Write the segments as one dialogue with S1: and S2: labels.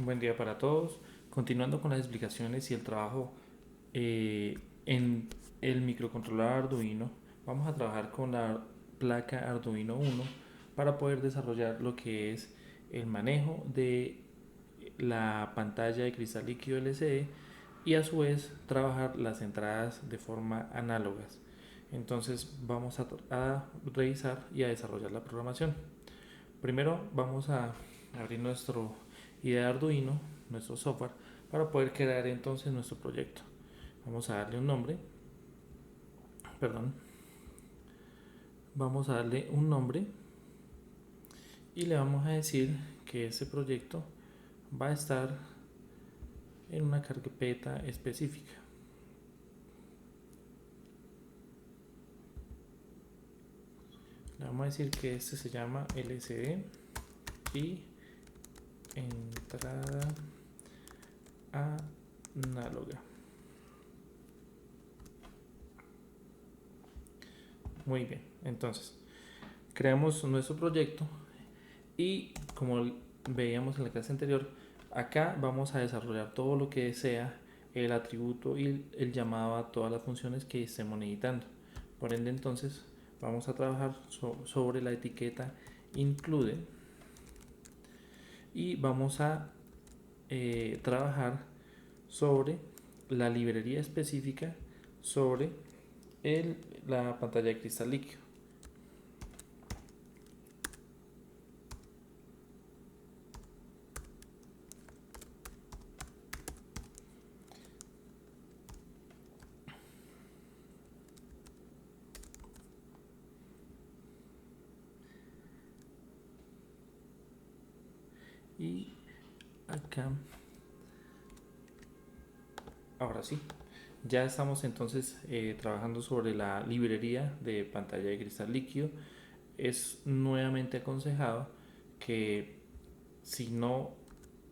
S1: Un buen día para todos. Continuando con las explicaciones y el trabajo en el microcontrolador Arduino, vamos a trabajar con la placa Arduino Uno para poder desarrollar lo que es el manejo de la pantalla de cristal líquido LCD y a su vez trabajar las entradas de forma análogas. Entonces vamos a revisar y a desarrollar la programación. Primero vamos a abrir nuestro IDE Arduino, nuestro software, para poder crear entonces nuestro proyecto. Vamos a darle un nombre, perdón, vamos a darle un nombre y le vamos a decir que ese proyecto va a estar en una carpeta específica. Le vamos a decir que este se llama LCD y entrada análoga. Muy bien, entonces creamos nuestro proyecto y como veíamos en la clase anterior, acá vamos a desarrollar todo lo que sea el atributo y el llamado a todas las funciones que estemos necesitando. Por ende, entonces vamos a trabajar sobre la etiqueta include y vamos a trabajar sobre la librería específica sobre la pantalla de cristal líquido. Y acá, ahora sí, ya estamos entonces trabajando sobre la librería de pantalla de cristal líquido. Es nuevamente aconsejado que si no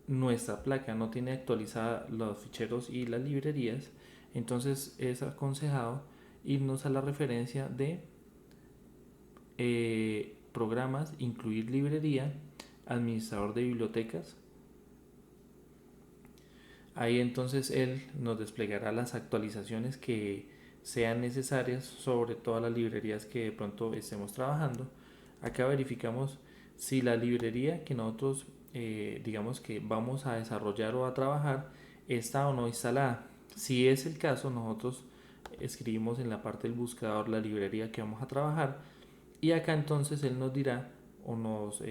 S1: nuestra placa no tiene actualizada los ficheros y las librerías, entonces es aconsejado irnos a la referencia de programas, incluir librería, administrador de bibliotecas. Ahí entonces él nos desplegará las actualizaciones que sean necesarias sobre todas las librerías que de pronto estemos trabajando. Acá verificamos si la librería que nosotros digamos que vamos a desarrollar o a trabajar está o no instalada. Si es el caso, nosotros escribimos en la parte del buscador la librería que vamos a trabajar y acá entonces él nos dirá o nos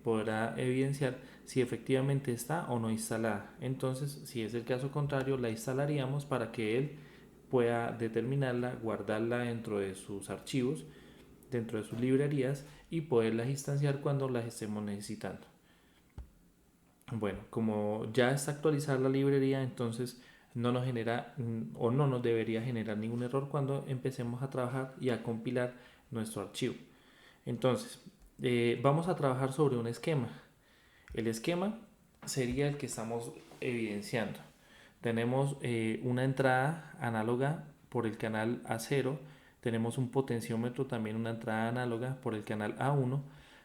S1: podrá evidenciar si efectivamente está o no instalada. Entonces, si es el caso contrario, la instalaríamos para que él pueda determinarla, guardarla dentro de sus archivos, dentro de sus librerías y poderlas instanciar cuando las estemos necesitando. Bueno, como ya está actualizada la librería, entonces no nos genera o no nos debería generar ningún error cuando empecemos a trabajar y a compilar nuestro archivo. Entonces, vamos a trabajar sobre un esquema. El esquema sería el que estamos evidenciando. Tenemos una entrada análoga por el canal A0, tenemos un potenciómetro, también una entrada análoga por el canal A1,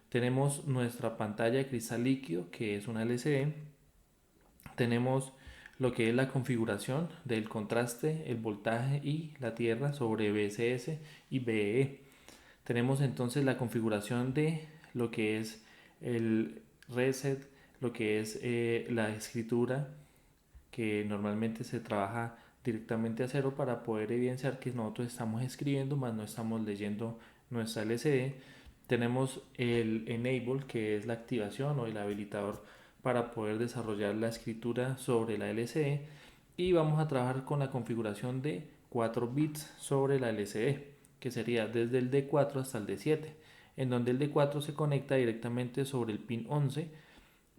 S1: tenemos nuestra pantalla de cristal líquido que es una LCD, tenemos lo que es la configuración del contraste, el voltaje y la tierra sobre BSS y BE. Tenemos entonces la configuración de lo que es el reset, lo que es la escritura, que normalmente se trabaja directamente a cero para poder evidenciar que nosotros estamos escribiendo más no estamos leyendo nuestra LCD. Tenemos el enable, que es la activación o el habilitador para poder desarrollar la escritura sobre la LCD, y vamos a trabajar con la configuración de 4 bits sobre la LCD, que sería desde el D4 hasta el D7, en donde el D4 se conecta directamente sobre el pin 11,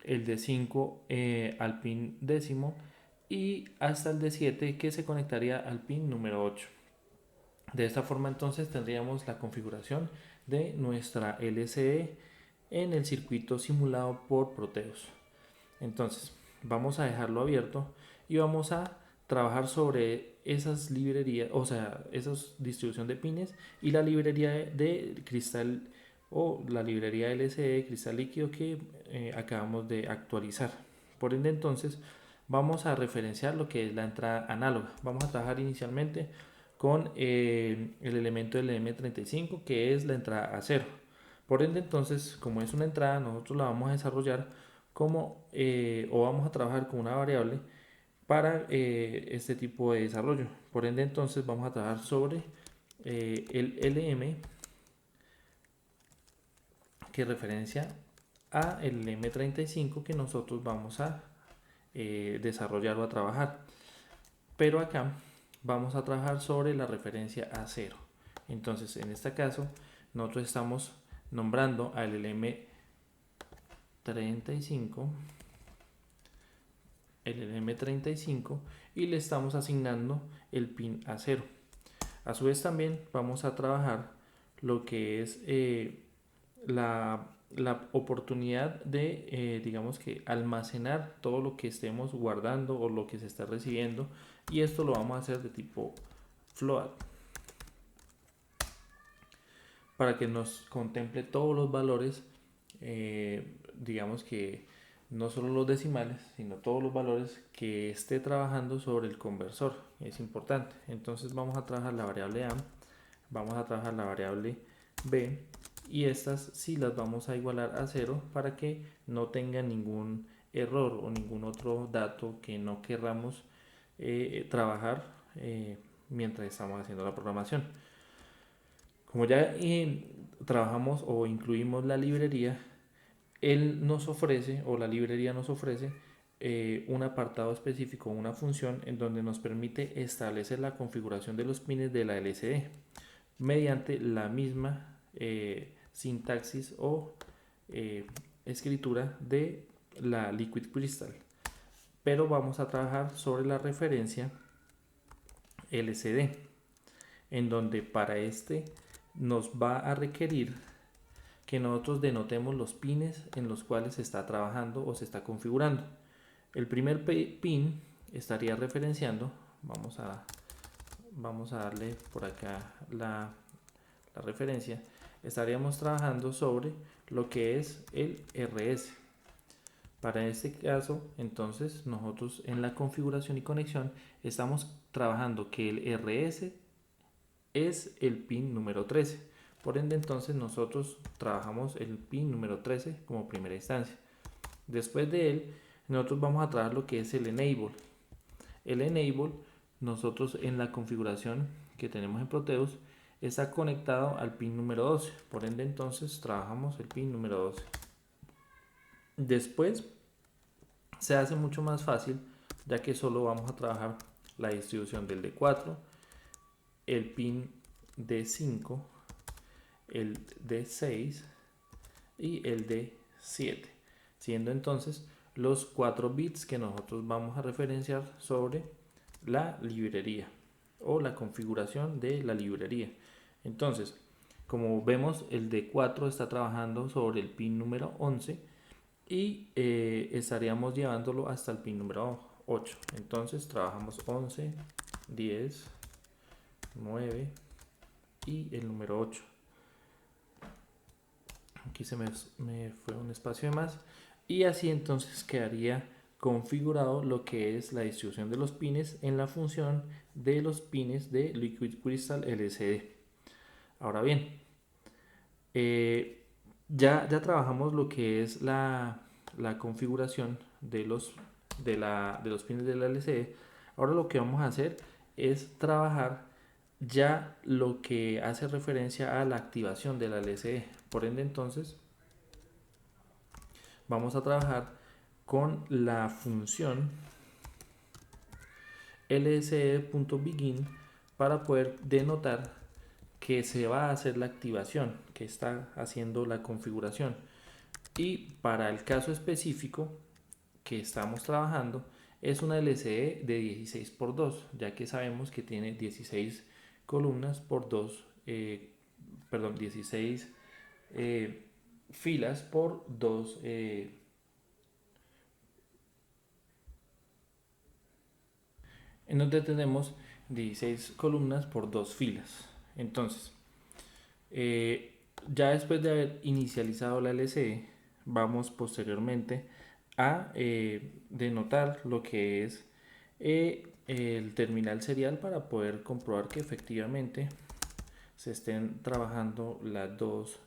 S1: el D5 al pin décimo y hasta el D7 que se conectaría al pin número 8. De esta forma entonces tendríamos la configuración de nuestra LCD en el circuito simulado por Proteus. Entonces vamos a dejarlo abierto y vamos a trabajar sobre esas librerías, o sea, esa distribución de pines y la librería de cristal o la librería LCD de cristal líquido que acabamos de actualizar. Por ende, entonces, vamos a referenciar lo que es la entrada análoga. Vamos a trabajar inicialmente con el elemento del M35, que es la entrada a 0. Por ende, entonces, como es una entrada, nosotros la vamos a desarrollar como, o vamos a trabajar con una variable para este tipo de desarrollo. Por ende, entonces, vamos a trabajar sobre el LM, que referencia a el M35 que nosotros vamos a desarrollar o a trabajar. Pero acá vamos a trabajar sobre la referencia a 0. Entonces, en este caso, nosotros estamos nombrando al LM35, el LM35, y le estamos asignando el pin a 0. A su vez también vamos a trabajar lo que es la oportunidad de, digamos que, almacenar todo lo que estemos guardando o lo que se está recibiendo, y esto lo vamos a hacer de tipo float para que nos contemple todos los valores, digamos que no solo los decimales, sino todos los valores que esté trabajando sobre el conversor. Es importante. Entonces vamos a trabajar la variable A, vamos a trabajar la variable B, y estas sí las vamos a igualar a 0 para que no tenga ningún error o ningún otro dato que no querramos trabajar mientras estamos haciendo la programación. Como ya trabajamos o incluimos la librería, él nos ofrece, o la librería nos ofrece, un apartado específico, una función en donde nos permite establecer la configuración de los pines de la LCD mediante la misma sintaxis o escritura de la Liquid Crystal. Pero vamos a trabajar sobre la referencia LCD, en donde para este nos va a requerir que nosotros denotemos los pines en los cuales se está trabajando o se está configurando. El primer pin estaría referenciando, vamos a darle por acá la referencia, estaríamos trabajando sobre lo que es el RS. Para este caso, entonces, nosotros en la configuración y conexión estamos trabajando que el RS es el pin número 13. Por ende, entonces, nosotros trabajamos el pin número 13 como primera instancia. Después de él, nosotros vamos a trabajar lo que es el enable. El enable, nosotros en la configuración que tenemos en Proteus, está conectado al pin número 12. Por ende, entonces, trabajamos el pin número 12. Después, se hace mucho más fácil, ya que solo vamos a trabajar la distribución del D4, el pin D5, el D6 y el D7, siendo entonces los 4 bits que nosotros vamos a referenciar sobre la librería o la configuración de la librería. Entonces, como vemos, el D4 está trabajando sobre el pin número 11 y estaríamos llevándolo hasta el pin número 8. Entonces trabajamos 11, 10, 9 y el número 8. Aquí se me fue un espacio de más, y así entonces quedaría configurado lo que es la distribución de los pines en la función de los pines de Liquid Crystal LCD. Ahora bien, ya trabajamos lo que es la configuración de los pines de la LCD. Ahora lo que vamos a hacer es trabajar ya lo que hace referencia a la activación de la LCD. Por ende, entonces, vamos a trabajar con la función lcd.begin para poder denotar que se va a hacer la activación, que está haciendo la configuración. Y para el caso específico que estamos trabajando, es una LCD de 16 por 2, ya que sabemos que tiene 16 columnas por 2, 16 filas por 2, en donde tenemos 16 columnas por 2 filas. Entonces, ya después de haber inicializado la LCD, vamos posteriormente a denotar lo que es el terminal serial para poder comprobar que efectivamente se estén trabajando las dos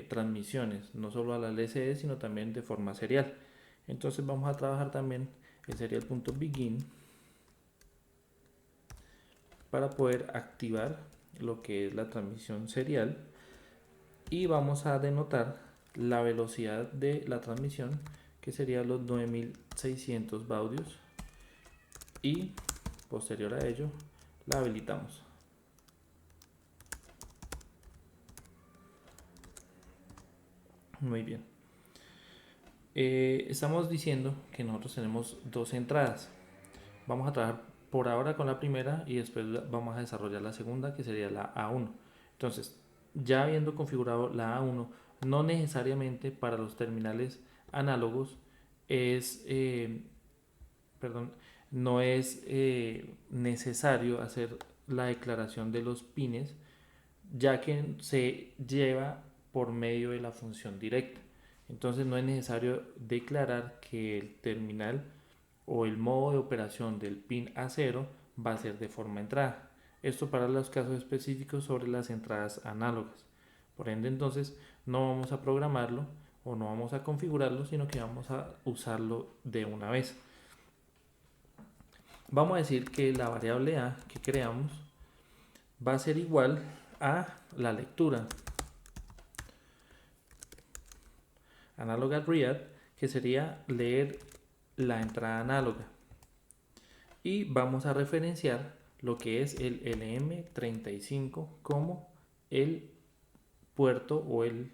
S1: transmisiones, no solo a la LCD, sino también de forma serial. Entonces vamos a trabajar también el serial.begin para poder activar lo que es la transmisión serial, y vamos a denotar la velocidad de la transmisión, que sería los 9600 baudios, y posterior a ello la habilitamos. Muy bien. Estamos diciendo que nosotros tenemos dos entradas. Vamos a trabajar por ahora con la primera y después vamos a desarrollar la segunda, que sería la A1. Entonces, ya habiendo configurado la A1, no necesariamente para los terminales análogos es, perdón, no es necesario hacer la declaración de los pines, ya que se lleva por medio de la función directa. Entonces no es necesario declarar que el terminal o el modo de operación del pin A0 va a ser de forma entrada. Esto para los casos específicos sobre las entradas análogas. Por ende, entonces no vamos a programarlo o no vamos a configurarlo, sino que vamos a usarlo de una vez. Vamos a decir que la variable A que creamos va a ser igual a la lectura análoga read, que sería leer la entrada análoga, y vamos a referenciar lo que es el LM35 como el puerto o el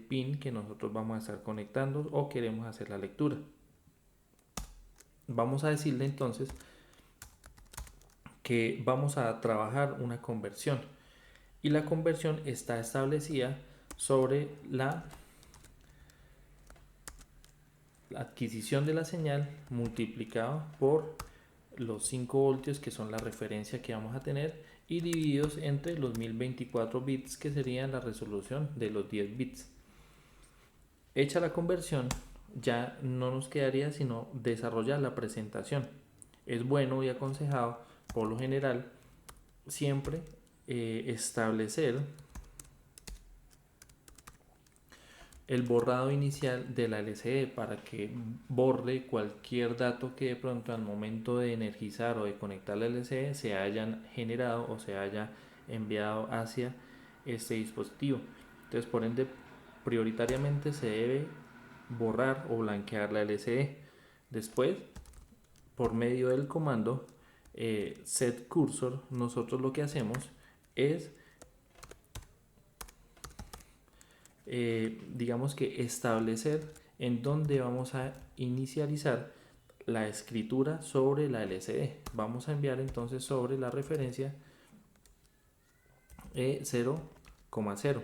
S1: pin que nosotros vamos a estar conectando o queremos hacer la lectura. Vamos a decirle entonces que vamos a trabajar una conversión, y la conversión está establecida sobre la adquisición de la señal multiplicado por los 5 voltios, que son la referencia que vamos a tener, y divididos entre los 1024 bits, que serían la resolución de los 10 bits. Hecha la conversión, ya no nos quedaría sino desarrollar la presentación. Es bueno y aconsejado, por lo general, siempre establecer el borrado inicial de la LCD para que borre cualquier dato que de pronto al momento de energizar o de conectar la LCD se hayan generado o se haya enviado hacia este dispositivo. Entonces, por ende, prioritariamente se debe borrar o blanquear la LCD. Después, por medio del comando set cursor, nosotros lo que hacemos es digamos que establecer en dónde vamos a inicializar la escritura sobre la LCD. Vamos a enviar entonces sobre la referencia 0,0,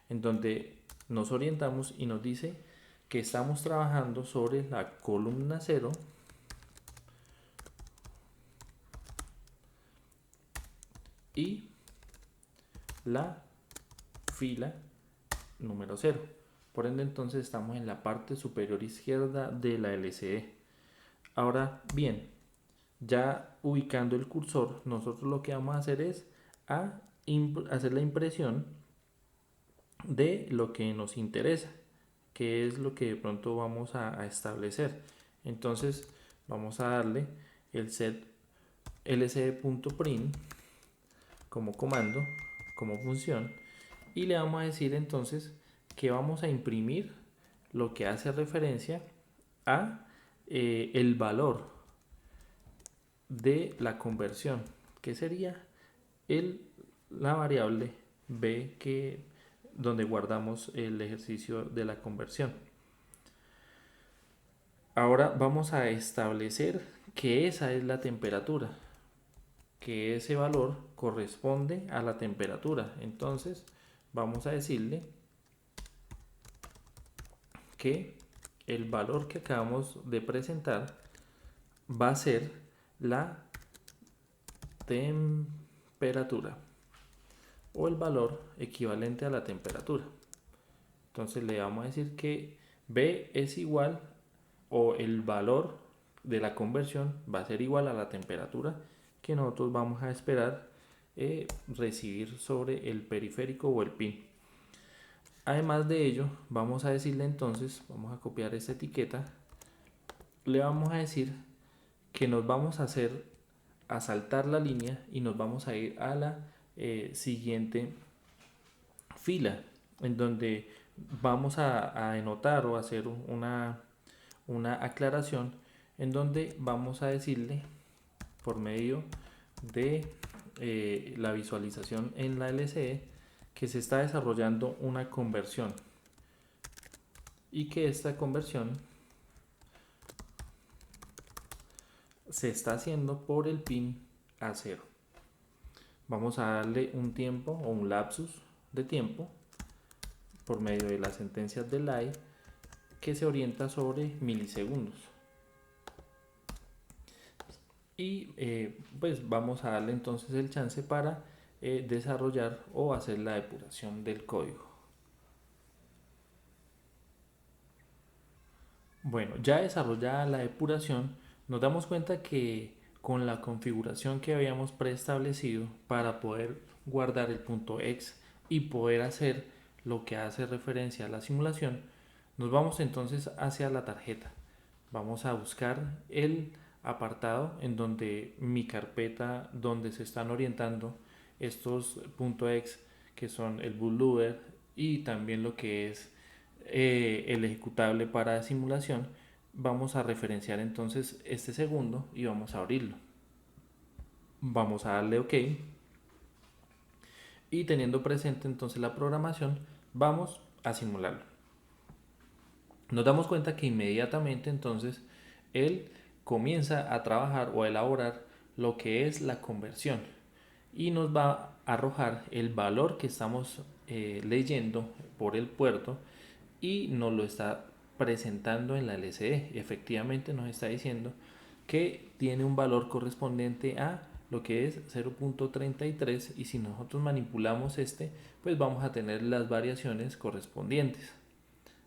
S1: en donde nos orientamos y nos dice que estamos trabajando sobre la columna 0 y la fila número 0. Por ende, entonces estamos en la parte superior izquierda de la LCD. Ahora bien, ya ubicando el cursor, nosotros lo que vamos a hacer es hacer la impresión de lo que nos interesa, que es lo que de pronto vamos a establecer. Entonces vamos a darle el set lcd.print como comando, como función, y le vamos a decir entonces que vamos a imprimir lo que hace referencia a el valor de la conversión, que sería la variable b, donde guardamos el ejercicio de la conversión. Ahora vamos a establecer que esa es la temperatura, que ese valor corresponde a la temperatura. Entonces vamos a decirle que el valor que acabamos de presentar va a ser la temperatura o el valor equivalente a la temperatura. Entonces le vamos a decir que B es igual o el valor de la conversión va a ser igual a la temperatura que nosotros vamos a esperar recibir sobre el periférico o el pin. Además de ello, vamos a decirle entonces, vamos a copiar esta etiqueta, le vamos a decir que nos vamos a saltar la línea y nos vamos a ir a la siguiente fila, en donde vamos a anotar o hacer una aclaración, en donde vamos a decirle por medio de la visualización en la LCD que se está desarrollando una conversión y que esta conversión se está haciendo por el pin A0. Vamos a darle un tiempo o un lapsus de tiempo por medio de las sentencias de Lie que se orienta sobre milisegundos. Y pues vamos a darle entonces el chance para desarrollar o hacer la depuración del código. Bueno, ya desarrollada la depuración, nos damos cuenta que con la configuración que habíamos preestablecido para poder guardar el punto X y poder hacer lo que hace referencia a la simulación, nos vamos entonces hacia la tarjeta. Vamos a buscar el apartado en donde mi carpeta, donde se están orientando estos .x que son el bootloader y también lo que es el ejecutable para simulación. Vamos a referenciar entonces este segundo y vamos a abrirlo. Vamos a darle OK y teniendo presente entonces la programación, vamos a simularlo. Nos damos cuenta que inmediatamente entonces él comienza a trabajar o a elaborar lo que es la conversión y nos va a arrojar el valor que estamos leyendo por el puerto y nos lo está presentando en la LCD. Efectivamente nos está diciendo que tiene un valor correspondiente a lo que es 0.33 y si nosotros manipulamos pues vamos a tener las variaciones correspondientes.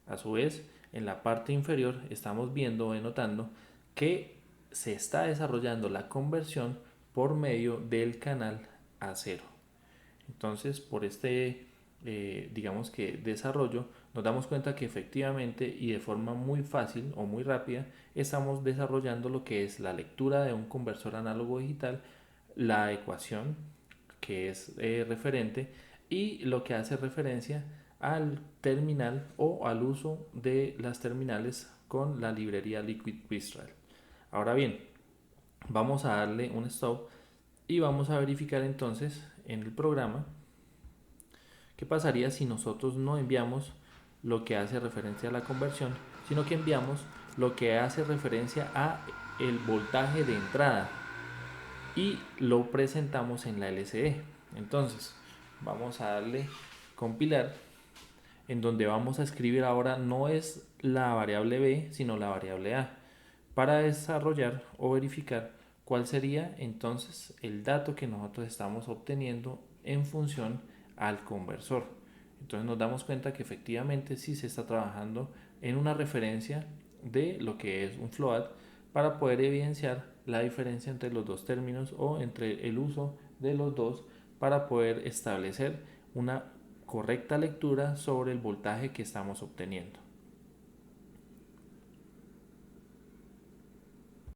S1: A su vez, en la parte inferior estamos viendo o notando que se está desarrollando la conversión por medio del canal A0. Entonces, por digamos que desarrollo, nos damos cuenta que efectivamente y de forma muy fácil o muy rápida estamos desarrollando lo que es la lectura de un conversor análogo digital, la ecuación que es referente y lo que hace referencia al terminal o al uso de las terminales con la librería Liquid Crystal. Ahora bien, vamos a darle un stop y vamos a verificar entonces en el programa qué pasaría si nosotros no enviamos lo que hace referencia a la conversión, sino que enviamos lo que hace referencia a el voltaje de entrada y lo presentamos en la LCD. Entonces vamos a darle compilar, en donde vamos a escribir ahora no es la variable b sino la variable a para desarrollar o verificar cuál sería entonces el dato que nosotros estamos obteniendo en función al conversor. Entonces nos damos cuenta que efectivamente sí se está trabajando en una referencia de lo que es un float para poder evidenciar la diferencia entre los dos términos o entre el uso de los dos para poder establecer una correcta lectura sobre el voltaje que estamos obteniendo.